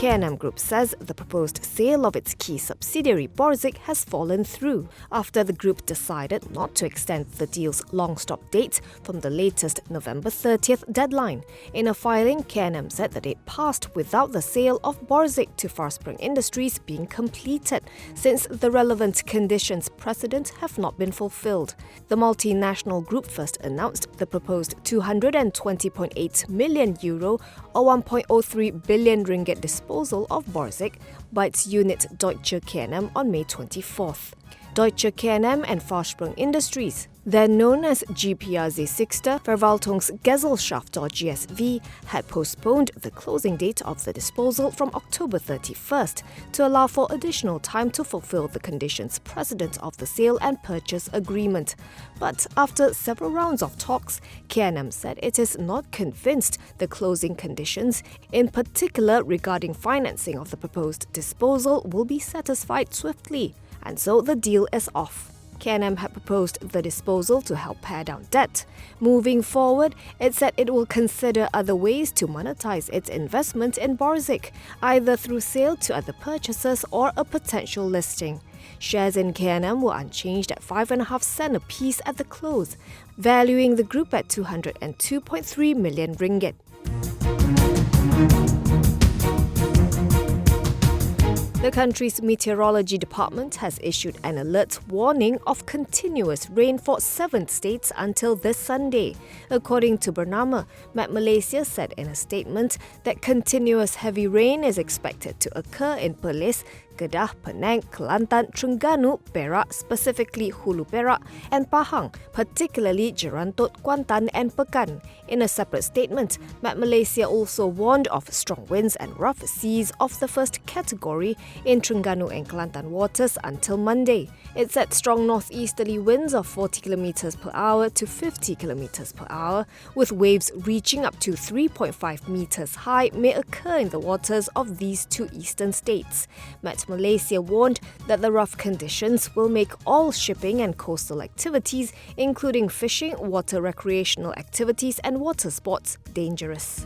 KNM Group says the proposed sale of its key subsidiary Borsig has fallen through after the group decided not to extend the deal's long-stop date from the latest November 30th deadline. In a filing, KNM said that it passed without the sale of Borsig to Vorsprung Industries being completed, since the relevant conditions precedent have not been fulfilled. The multinational group first announced the proposed €220.8 million or 1.03 billion ringgit disposal of Borsig by its unit Deutsche KNM on May 24th. Deutsche KNM and Vorsprung Industries, then known as GPRZ Verwaltungsgesellschaft or GSV, had postponed the closing date of the disposal from October 31st to allow for additional time to fulfill the conditions precedent of the sale and purchase agreement. But after several rounds of talks, KNM said it is not convinced the closing conditions, in particular regarding financing of the proposed disposal, will be satisfied swiftly, and so the deal is off. KNM had proposed the disposal to help pare down debt. Moving forward, it said it will consider other ways to monetize its investment in Borsig, either through sale to other purchasers or a potential listing. Shares in KNM were unchanged at 5.5 cents a piece at the close, valuing the group at 202.3 million ringgit. The country's meteorology department has issued an alert warning of continuous rain for 7 states until this Sunday. According to Bernama, MetMalaysia said in a statement that continuous heavy rain is expected to occur in Perlis, Kedah, Penang, Kelantan, Terengganu, Perak, specifically Hulu Perak, and Pahang, particularly Jerantot, Kuantan and Pekan. In a separate statement, MetMalaysia also warned of strong winds and rough seas of the first category in Terengganu and Kelantan waters until Monday. It said strong northeasterly winds of 40 km per hour to 50 km per hour, with waves reaching up to 3.5 meters high, may occur in the waters of these two eastern states. Malaysia warned that the rough conditions will make all shipping and coastal activities, including fishing, water recreational activities and water sports, dangerous.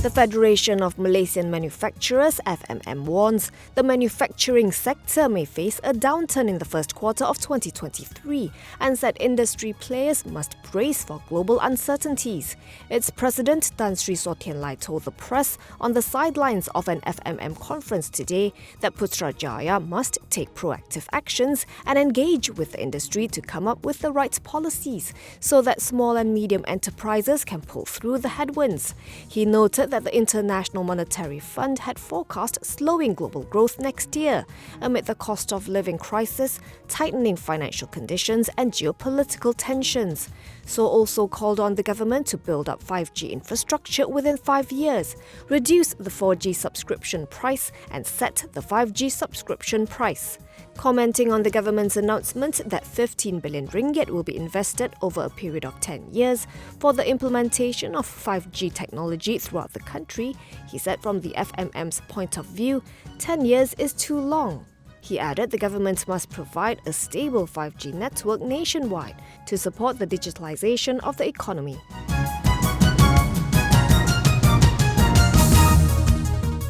The Federation of Malaysian Manufacturers, FMM, warns the manufacturing sector may face a downturn in the first quarter of 2023 and said industry players must brace for global uncertainties. Its president, Tan Sri Sotian Lai, told the press on the sidelines of an FMM conference today that Putrajaya must take proactive actions and engage with the industry to come up with the right policies so that small and medium enterprises can pull through the headwinds. He noted that the International Monetary Fund had forecast slowing global growth next year amid the cost of living crisis, tightening financial conditions and geopolitical tensions. So also called on the government to build up 5G infrastructure within 5 years, reduce the 4G subscription price and set the 5G subscription price. Commenting on the government's announcement that 15 billion ringgit will be invested over a period of 10 years for the implementation of 5G technology throughout the country, he said from the FMM's point of view, 10 years is too long. He added the government must provide a stable 5G network nationwide to support the digitalization of the economy.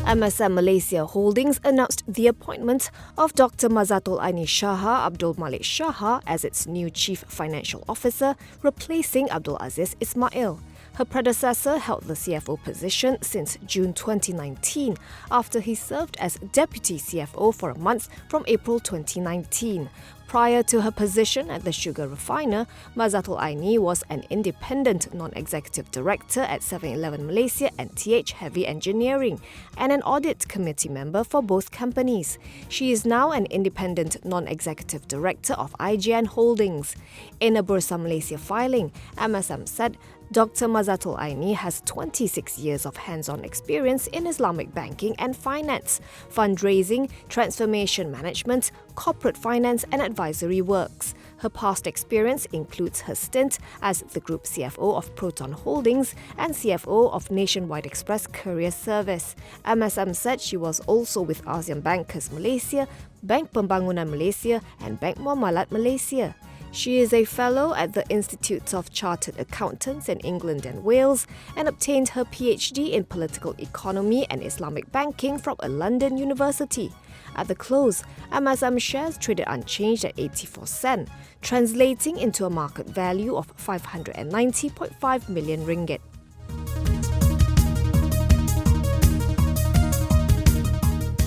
MSM Malaysia Holdings announced the appointment of Dr. Mazatul Aini Shaha Abdul Malik Shaha as its new Chief Financial Officer, replacing Abdul Aziz Ismail. Her predecessor held the CFO position since June 2019 after he served as Deputy CFO for a month from April 2019. Prior to her position at the sugar refiner, Mazatul Aini was an independent non-executive director at 7-Eleven Malaysia and TH Heavy Engineering and an audit committee member for both companies. She is now an independent non-executive director of IGN Holdings. In a Bursa Malaysia filing, MSM said Dr. Mazatul Aini has 26 years of hands-on experience in Islamic banking and finance, fundraising, transformation management, corporate finance and advisory works. Her past experience includes her stint as the Group CFO of Proton Holdings and CFO of Nationwide Express Courier Service. MSM said she was also with ASEAN Bankers Malaysia, Bank Pembangunan Malaysia and Bank Muamalat Malaysia. She is a fellow at the Institute of Chartered Accountants in England and Wales and obtained her PhD in political economy and Islamic banking from a London university. At the close, MSM shares traded unchanged at 84 cents, translating into a market value of 590.5 million ringgit.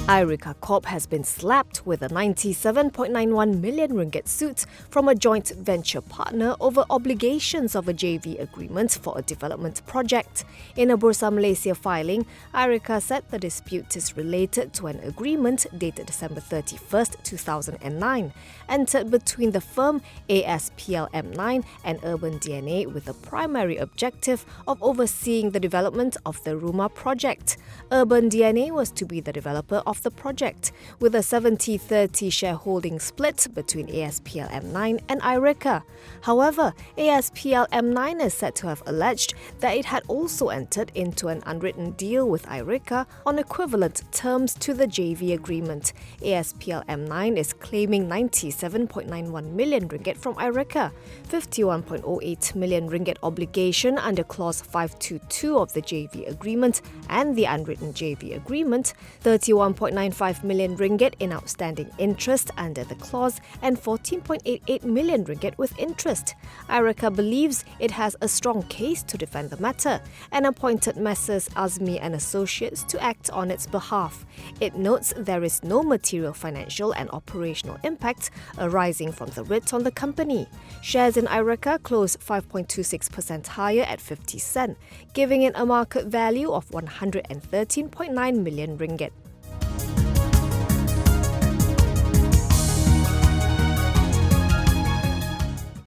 Irika Corp has been slapped with a 97.91 million ringgit suit from a joint venture partner over obligations of a JV agreement for a development project. In a Bursa Malaysia filing, Irika said the dispute is related to an agreement dated December 31st, 2009, entered between the firm ASPLM9 and Urban DNA with the primary objective of overseeing the development of the Rumah project. Urban DNA was to be the developer of the project, with a 70-30 shareholding split between ASPLM9 and Irika. However, ASPLM9 is said to have alleged that it had also entered into an unwritten deal with Irika on equivalent terms to the JV agreement. ASPLM9 is claiming 97.91 million ringgit from Irika, 51.08 million ringgit obligation under clause 522 of the JV agreement and the unwritten JV agreement, 31.95 million ringgit in outstanding interest under the clause, and 14.88 million ringgit with interest. Irika believes it has a strong case to defend the matter and appointed Messrs. Azmi and Associates to act on its behalf. It notes there is no material financial and operational impact arising from the writ on the company. Shares in Irika closed 5.26% higher at 50 cents, giving it a market value of 113.9 million ringgit.